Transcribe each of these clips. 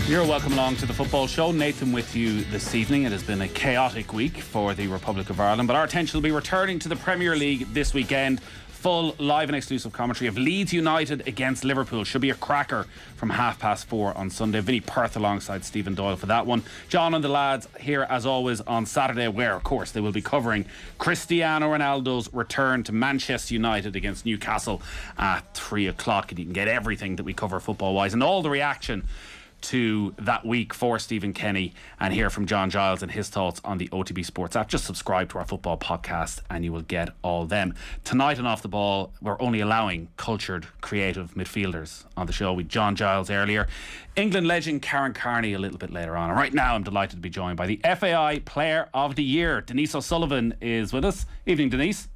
You're welcome along to the Football Show. Nathan with you this evening. It has been a chaotic week for the Republic of Ireland, but our attention will be returning to the Premier League this weekend. Full live and exclusive commentary of Leeds United against Liverpool. Should be a cracker from 4:30 on Sunday. Vinnie Perth alongside Stephen Doyle for that one. John and the lads here as always on Saturday, where of course they will be covering Cristiano Ronaldo's return to Manchester United against Newcastle at 3 o'clock. And you can get everything that we cover football wise and all the reaction to that week for Stephen Kenny, and hear from John Giles and his thoughts on the OTB Sports app. Just subscribe to our football podcast and you will get all them. Tonight and Off the Ball, we're only allowing cultured, creative midfielders on the show with John Giles earlier. England legend Karen Carney a little bit later on. And right now I'm delighted to be joined by the FAI Player of the Year. Denise O'Sullivan is with us. Evening, Denise.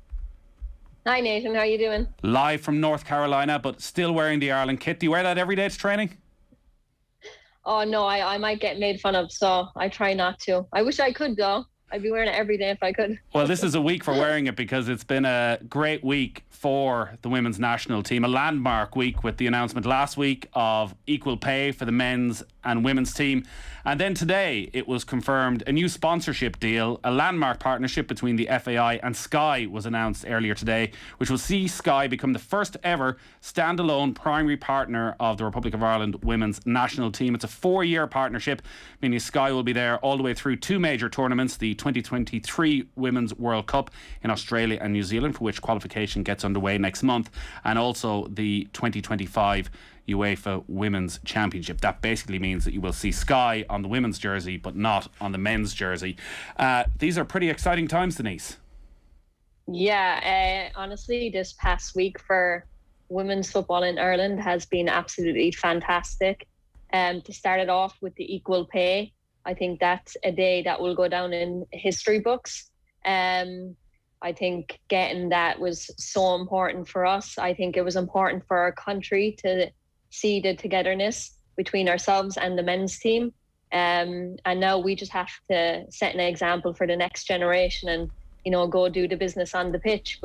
Hi Nathan, how are you doing? Live from North Carolina, but still wearing the Ireland kit. Do you wear that every day to training? Oh no, I might get made fun of, so I try not to. I wish I could though. I'd be wearing it every day if I could. Well, this is a week for wearing it because it's been a great week for the women's national team. A landmark week with the announcement last week of equal pay for the men's and women's team. And then today it was confirmed a new sponsorship deal. A landmark partnership between the FAI and Sky was announced earlier today, which will see Sky become the first ever standalone primary partner of the Republic of Ireland women's national team. It's a 4-year partnership, meaning Sky will be there all the way through 2 major tournaments, the 2023 Women's World Cup in Australia and New Zealand, for which qualification gets underway next month, and also the 2025 UEFA Women's Championship. That basically means that you will see Sky on the women's jersey but not on the men's jersey. These are pretty exciting times, Denise. Yeah, honestly, this past week for women's football in Ireland has been absolutely fantastic. To start it off with the equal pay, I think that's a day that will go down in history books. I think getting that was so important for us. I think it was important for our country to see the togetherness between ourselves and the men's team. And now we just have to set an example for the next generation and, you know, go do the business on the pitch.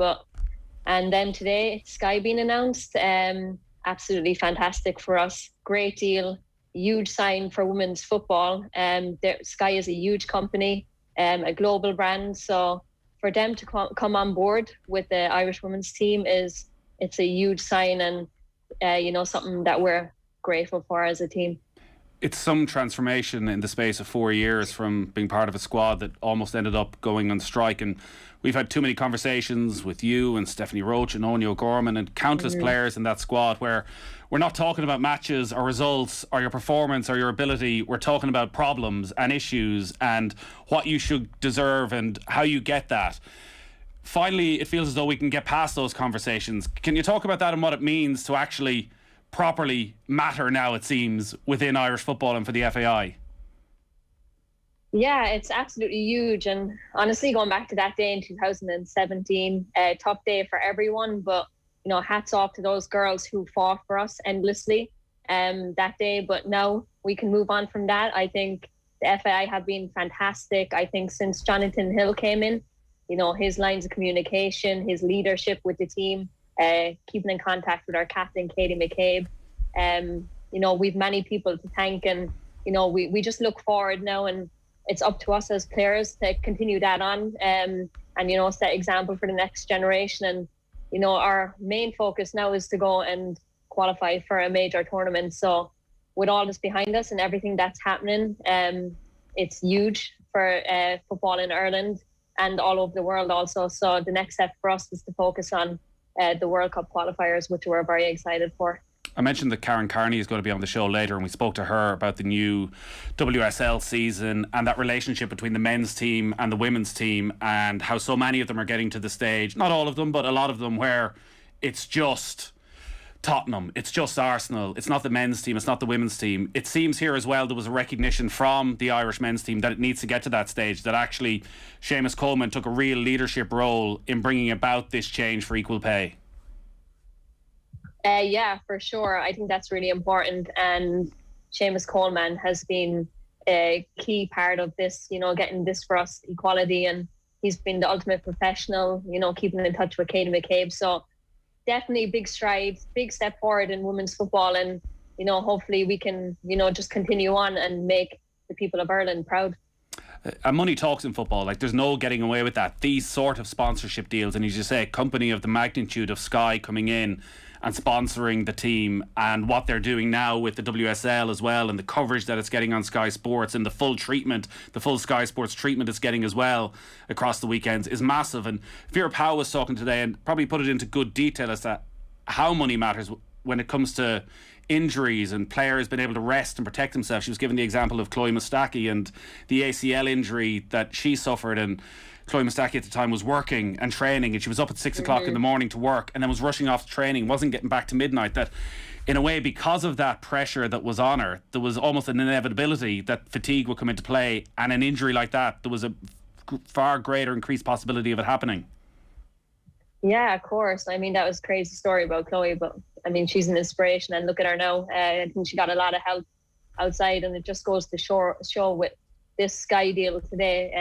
And then today, Sky being announced, absolutely fantastic for us. Great deal, huge sign for women's football. Sky is a huge company, a global brand. So for them to come on board with the Irish women's team it's a huge sign, and something that we're grateful for as a team. It's some transformation in the space of 4 years from being part of a squad that almost ended up going on strike. And we've had too many conversations with you and Stephanie Roach and Owen O'Gorman and countless players in that squad where we're not talking about matches or results or your performance or your ability. We're talking about problems and issues and what you should deserve and how you get that. Finally, it feels as though we can get past those conversations. Can you talk about that and what it means to actually properly matter now, it seems, within Irish football and for the FAI? Yeah, it's absolutely huge. And honestly, going back to that day in 2017, a tough day for everyone. But, you know, hats off to those girls who fought for us endlessly that day. But now we can move on from that. I think the FAI have been fantastic. I think since Jonathan Hill came in, you know, his lines of communication, his leadership with the team, keeping in contact with our captain, Katie McCabe. We've many people to thank, and, you know, we just look forward now, and it's up to us as players to continue that on and, you know, set example for the next generation. And, you know, our main focus now is to go and qualify for a major tournament. So with all this behind us and everything that's happening, it's huge for football in Ireland and all over the world also. So the next step for us is to focus on the World Cup qualifiers, which we're very excited for. I mentioned that Karen Carney is going to be on the show later, and we spoke to her about the new WSL season and that relationship between the men's team and the women's team, and how so many of them are getting to the stage, not all of them, but a lot of them, where it's just Tottenham, it's just Arsenal, it's not the men's team, it's not the women's team. It seems here as well there was a recognition from the Irish men's team that it needs to get to that stage, that actually Seamus Coleman took a real leadership role in bringing about this change for equal pay. Yeah, for sure. I think that's really important, and Seamus Coleman has been a key part of this, you know, getting this for us, equality, and he's been the ultimate professional, you know, keeping in touch with Katie McCabe. So definitely big strides, big step forward in women's football. And, hopefully we can, just continue on and make the people of Ireland proud. And money talks in football. Like, there's no getting away with that. These sort of sponsorship deals, and as you say, a company of the magnitude of Sky coming in and sponsoring the team, and what they're doing now with the WSL as well, and the coverage that it's getting on Sky Sports, and the full Sky Sports treatment it's getting as well across the weekends, is massive. And Vera Powell was talking today and probably put it into good detail as to how money matters when it comes to injuries and players being able to rest and protect themselves. She was giving the example of Chloe Mustaki and the ACL injury that she suffered, and Chloe Mustaki at the time was working and training, and she was up at 6 o'clock in the morning to work and then was rushing off to training, wasn't getting back to midnight. That in a way, because of that pressure that was on her, there was almost an inevitability that fatigue would come into play, and an injury like that, there was a far greater increased possibility of it happening. Yeah, of course. I mean, that was a crazy story about Chloe, but I mean, she's an inspiration, and look at her now. I think she got a lot of help outside, and it just goes to show with this Sky deal today.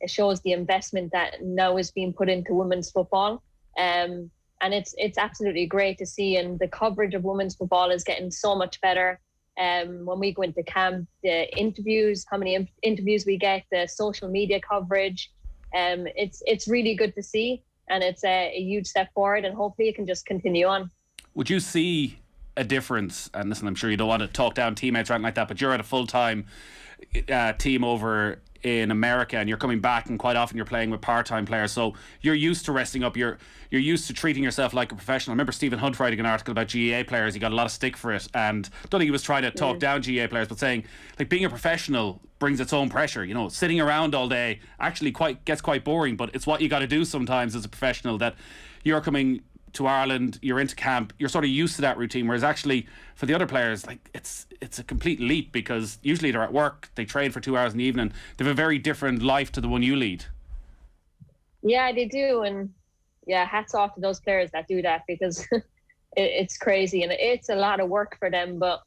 It shows the investment that now is being put into women's football, and it's absolutely great to see. And the coverage of women's football is getting so much better. When we go into camp, the interviews, how many interviews we get, the social media coverage, it's really good to see. And it's a huge step forward, and hopefully it can just continue on. Would you see a difference? And listen, I'm sure you don't want to talk down teammates or anything like that, but you're at a full-time team over in America, and you're coming back, and quite often you're playing with part-time players, so you're used to resting up, you're used to treating yourself like a professional. I remember Stephen Hunt writing an article about GAA players. He got a lot of stick for it, and I don't think he was trying to talk down GAA players, but saying, like, being a professional brings its own pressure. Sitting around all day actually gets quite boring, but it's what you got to do sometimes as a professional. That you're coming to Ireland, you're into camp, you're sort of used to that routine, whereas actually for the other players, like, it's a complete leap, because usually they're at work, they train for 2 hours in the evening, they have a very different life to the one you lead. Yeah, they do, and yeah, hats off to those players that do that, because it's crazy and it's a lot of work for them. But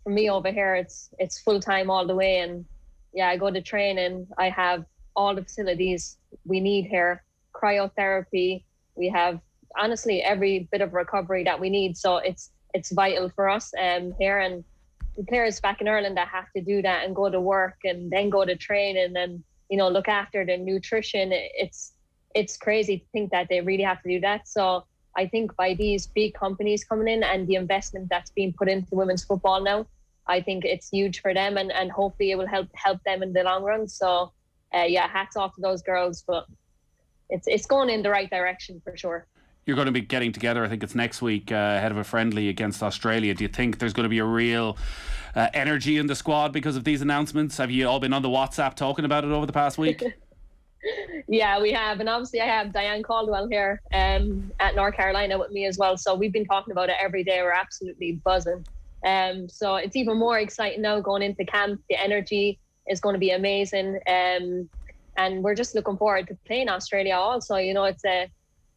for me over here, it's full time all the way, and yeah, I go to training, I have all the facilities we need here, cryotherapy, we have honestly every bit of recovery that we need. So it's vital for us here, and the players back in Ireland that have to do that and go to work and then go to train and then look after their nutrition. It's crazy to think that they really have to do that. So I think by these big companies coming in and the investment that's being put into women's football now, I think it's huge for them, and hopefully it will help them in the long run. So yeah, hats off to those girls, but it's going in the right direction for sure. You're going to be getting together, I think it's next week, ahead of a friendly against Australia. Do you think there's going to be a real energy in the squad because of these announcements? Have you all been on the WhatsApp talking about it over the past week? Yeah, we have. And obviously I have Diane Caldwell here at North Carolina with me as well. So we've been talking about it every day. We're absolutely buzzing. So it's even more exciting now going into camp. The energy is going to be amazing. And we're just looking forward to playing Australia also.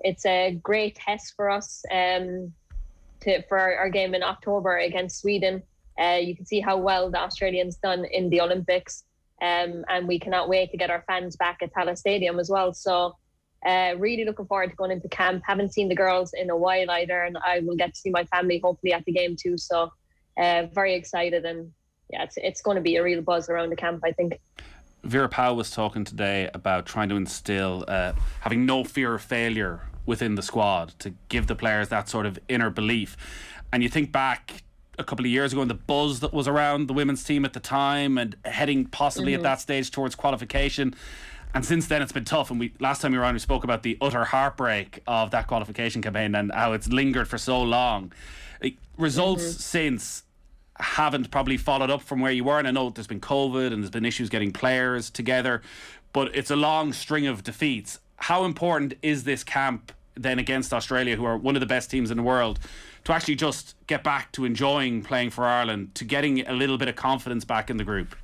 It's a great test for us for our game in October against Sweden. You can see how well the Australians done in the Olympics, and we cannot wait to get our fans back at Tallaght Stadium as well. So really looking forward to going into camp. Haven't seen the girls in a while either, and I will get to see my family hopefully at the game too. So very excited, and yeah, it's going to be a real buzz around the camp, I think. Vera Powell was talking today about trying to instill having no fear of failure within the squad, to give the players that sort of inner belief. And you think back a couple of years ago and the buzz that was around the women's team at the time, and heading possibly at that stage towards qualification. And since then it's been tough, and last time we were on, we spoke about the utter heartbreak of that qualification campaign and how it's lingered for so long. Results since haven't probably followed up from where you were, and I know there's been COVID and there's been issues getting players together, but it's a long string of defeats. How important is this camp then against Australia, who are one of the best teams in the world, to actually just get back to enjoying playing for Ireland, to getting a little bit of confidence back in the group?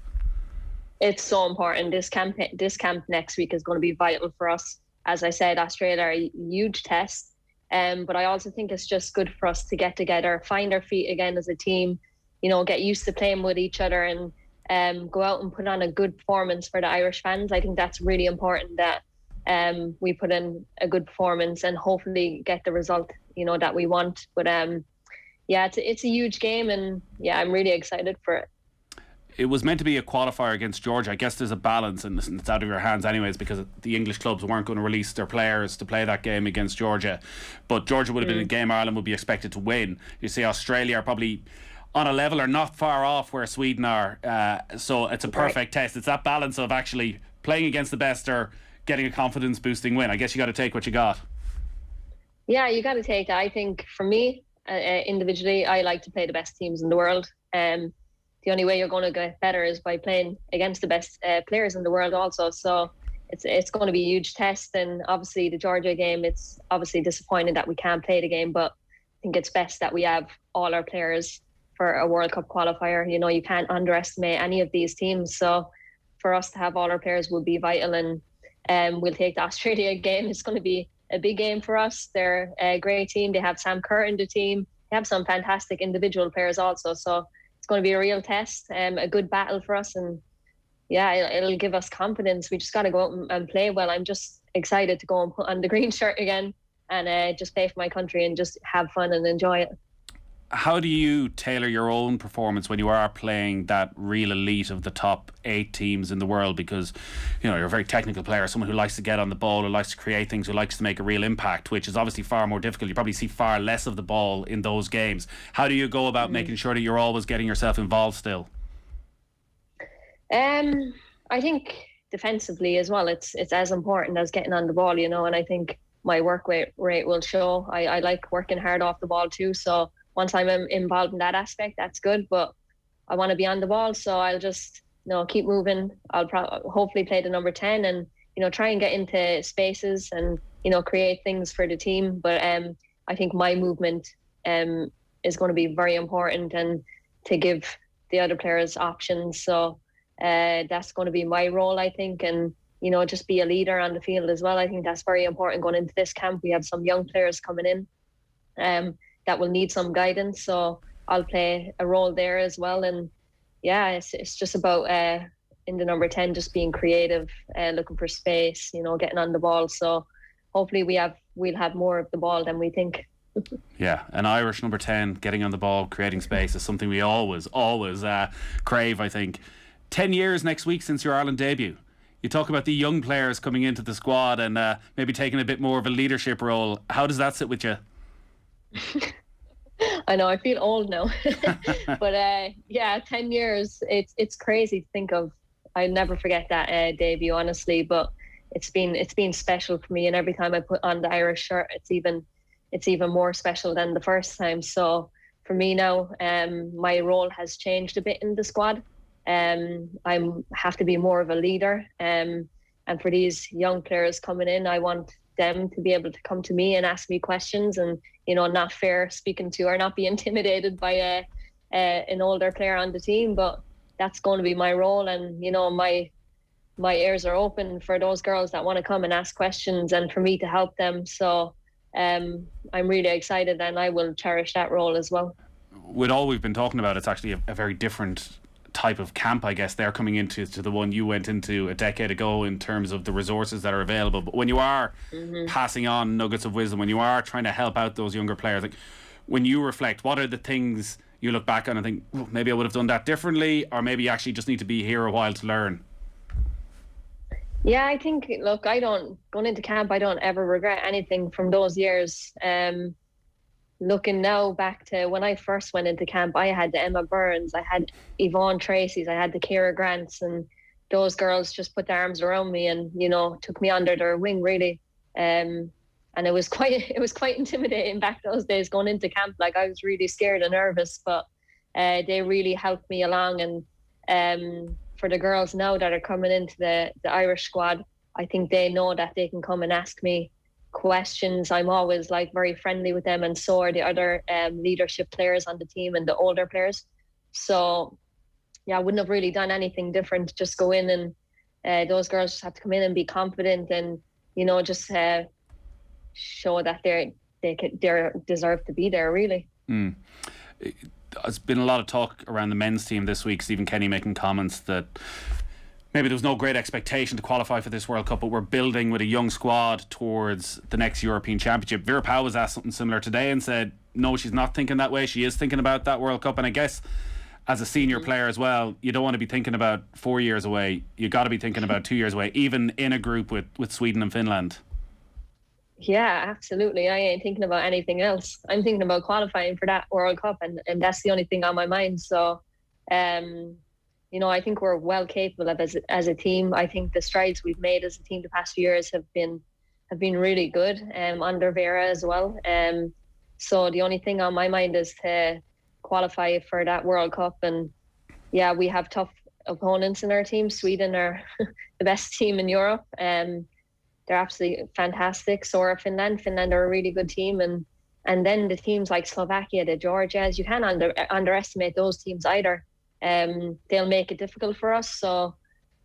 It's so important. This camp next week is going to be vital for us. As I said, Australia are a huge test, but I also think it's just good for us to get together, find our feet again as a team, get used to playing with each other, and go out and put on a good performance for the Irish fans. I think that's really important, that we put in a good performance and hopefully get the result that we want. But yeah, it's a huge game, and yeah, I'm really excited for it. It was meant to be a qualifier against Georgia. I guess there's a balance, and it's out of your hands anyways, because the English clubs weren't going to release their players to play that game against Georgia. But Georgia would have been a game Ireland would be expected to win. You see Australia are probably on a level or not far off where Sweden are. So it's a perfect test. It's that balance of actually playing against the best or getting a confidence boosting win. I guess you got to take what you got. Yeah, you got to take that. I think for me, individually, I like to play the best teams in the world. The only way you're going to get better is by playing against the best players in the world also. So it's going to be a huge test. And obviously the Georgia game, it's obviously disappointing that we can't play the game, but I think it's best that we have all our players for a World Cup qualifier. You know, you can't underestimate any of these teams. So for us to have all our players will be vital, and we'll take the Australia game. It's going to be a big game for us. They're a great team. They have Sam Kerr in the team. They have some fantastic individual players also. So it's going to be a real test, a good battle for us, and yeah, it'll give us confidence. We just got to go out and play well. I'm just excited to go and put on the green shirt again and just play for my country and just have fun and enjoy it. How do you tailor your own performance when you are playing that real elite of the top 8 teams in the world? Because, you know, you're a very technical player, someone who likes to get on the ball, who likes to create things, who likes to make a real impact, which is obviously far more difficult. You probably see far less of the ball in those games. How do you go about making sure that you're always getting yourself involved still? I think defensively as well, it's as important as getting on the ball, you know, and I think my work rate will show. I like working hard off the ball too, so once I'm involved in that aspect, that's good. But I want to be on the ball, so I'll just, you know, keep moving. I'll hopefully play the number 10 and, you know, try and get into spaces and, you know, create things for the team. But I think my movement is going to be very important, and to give the other players options. So that's going to be my role, I think, and, you know, just be a leader on the field as well. I think that's very important going into this camp. We have some young players coming in that will need some guidance, so I'll play a role there as well. And yeah, it's just about in the number 10 just being creative, looking for space, you know, getting on the ball. So hopefully we'll have more of the ball than we think. Yeah, an Irish number 10 getting on the ball, creating space is something we always crave, I think. 10 years next week since your Ireland debut. You talk about the young players coming into the squad and maybe taking a bit more of a leadership role. How does that sit with you? I know, I feel old now. But yeah, 10 years, it's crazy to think of. I never forget that debut, honestly, but it's been special for me, and every time I put on the Irish shirt, it's even more special than the first time. So for me now, my role has changed a bit in the squad. I have to be more of a leader, and for these young players coming in, I want them to be able to come to me and ask me questions, and, you know, not fear speaking to or not be intimidated by an older player on the team. But that's going to be my role, and, you know, my ears are open for those girls that want to come and ask questions and for me to help them. So I'm really excited, and I will cherish that role as well. With all we've been talking about, it's actually a very different type of camp, I guess. They're coming into the one you went into a decade ago in terms of the resources that are available. But when you are passing on nuggets of wisdom, when you are trying to help out those younger players, like, when you reflect, what are the things you look back on and think, oh, maybe I would have done that differently, or maybe you actually just need to be here a while to learn? Yeah, I think, look, going into camp, I don't ever regret anything from those years. Looking now back to when I first went into camp, I had the Emma Burns, I had Yvonne Tracy's, I had the Ciara Grants, and those girls just put their arms around me and, you know, took me under their wing, really. And it was quite intimidating back those days going into camp. Like, I was really scared and nervous, but they really helped me along. And for the girls now that are coming into the Irish squad, I think they know that they can come and ask me questions. I'm always like very friendly with them, and so are the other leadership players on the team and the older players. So yeah, I wouldn't have really done anything different. Just go in, and those girls just have to come in and be confident, and, you know, just show that they deserve to be there, really. There's been a lot of talk around the men's team this week. Stephen Kenny making comments that maybe there was no great expectation to qualify for this World Cup, but we're building with a young squad towards the next European Championship. Vera Pauw was asked something similar today and said, no, she's not thinking that way. She is thinking about that World Cup. And I guess as a senior player as well, you don't want to be thinking about 4 years away. You got to be thinking about 2 years away, even in a group with Sweden and Finland. Yeah, absolutely. I ain't thinking about anything else. I'm thinking about qualifying for that World Cup, and that's the only thing on my mind. So, I think we're well capable of as a team. I think the strides we've made as a team the past few years have been really good, under Vera as well. So the only thing on my mind is to qualify for that World Cup. And yeah, we have tough opponents in our team. Sweden are the best team in Europe. They're absolutely fantastic. So are Finland. Finland are a really good team. And then the teams like Slovakia, the Georgias, you can't underestimate those teams either. They'll make it difficult for us. So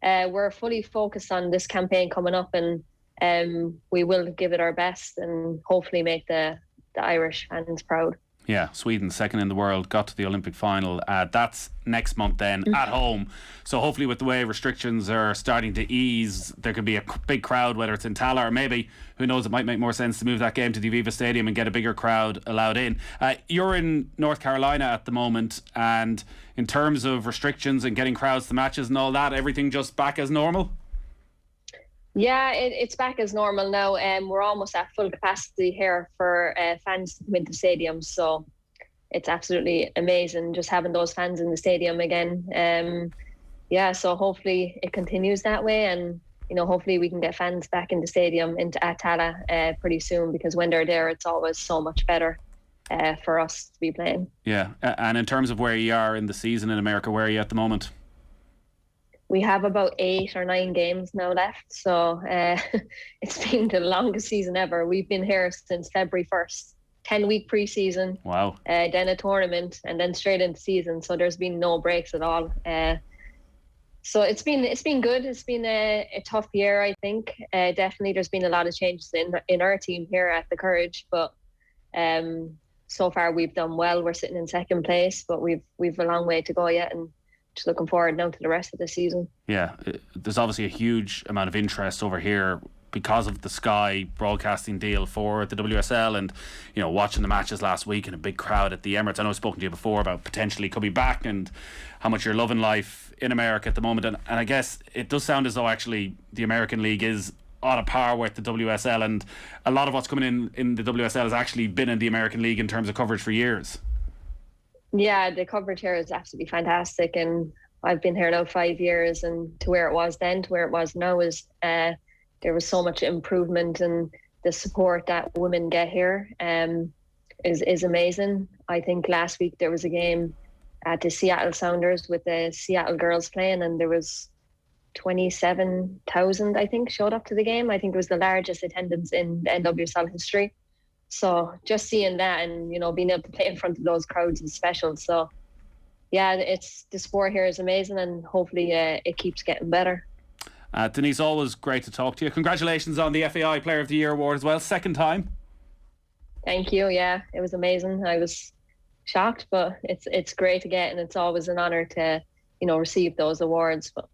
we're fully focused on this campaign coming up, and we will give it our best and hopefully make the Irish fans proud. Yeah, Sweden, second in the world, got to the Olympic final. That's next month then, at home. So hopefully with the way restrictions are starting to ease, there could be a big crowd, whether it's in Tala or maybe, who knows, it might make more sense to move that game to the Aviva Stadium and get a bigger crowd allowed in. You're in North Carolina at the moment, and in terms of restrictions and getting crowds to matches and all that, everything just back as normal? Yeah, it's back as normal now. We're almost at full capacity here for fans to come into stadiums. So it's absolutely amazing just having those fans in the stadium again. So hopefully it continues that way, and hopefully we can get fans back in the stadium at Tala pretty soon, because when they're there, it's always so much better for us to be playing. Yeah, and in terms of where you are in the season in America, where are you at the moment? We have about 8 or 9 games now left. So it's been the longest season ever. We've been here since February 1st. 10-week preseason. Wow. Then a tournament, and then straight into season. So there's been no breaks at all. So it's been good. It's been a tough year, I think. Definitely there's been a lot of changes in our team here at the Courage. But so far we've done well. We're sitting in second place, but we've a long way to go yet. And just looking forward now to the rest of the season. Yeah, there's obviously a huge amount of interest over here because of the Sky broadcasting deal for the WSL, and watching the matches last week in a big crowd at the Emirates. I know I've spoken to you before about potentially coming back and how much you're loving life in America at the moment, and I guess it does sound as though actually the American League is on a par with the WSL, and a lot of what's coming in the WSL has actually been in the American League in terms of coverage for years. Yeah, the coverage here is absolutely fantastic, and I've been here now 5 years, and to where it was then to where it was now is there was so much improvement, and the support that women get here is amazing. I think last week there was a game at the Seattle Sounders with the Seattle girls playing, and there was 27,000 I think showed up to the game. I think it was the largest attendance in the NWSL history. So just seeing that and, being able to play in front of those crowds is special. So, yeah, the sport here is amazing, and hopefully it keeps getting better. Denise, always great to talk to you. Congratulations on the FAI Player of the Year award as well. Second time. Thank you. Yeah, it was amazing. I was shocked, but it's great to get, and it's always an honour to, receive those awards, but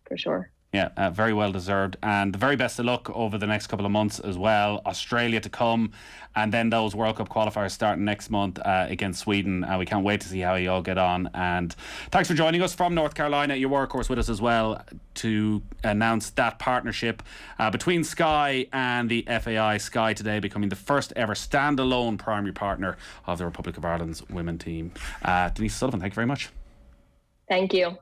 for sure. Yeah, very well deserved, and the very best of luck over the next couple of months as well. Australia to come, and then those World Cup qualifiers starting next month against Sweden. We can't wait to see how you all get on, and thanks for joining us from North Carolina. You were of course with us as well to announce that partnership between Sky and the FAI. Sky today becoming the first ever standalone primary partner of the Republic of Ireland's women team. Denise O'Sullivan, thank you very much. Thank you.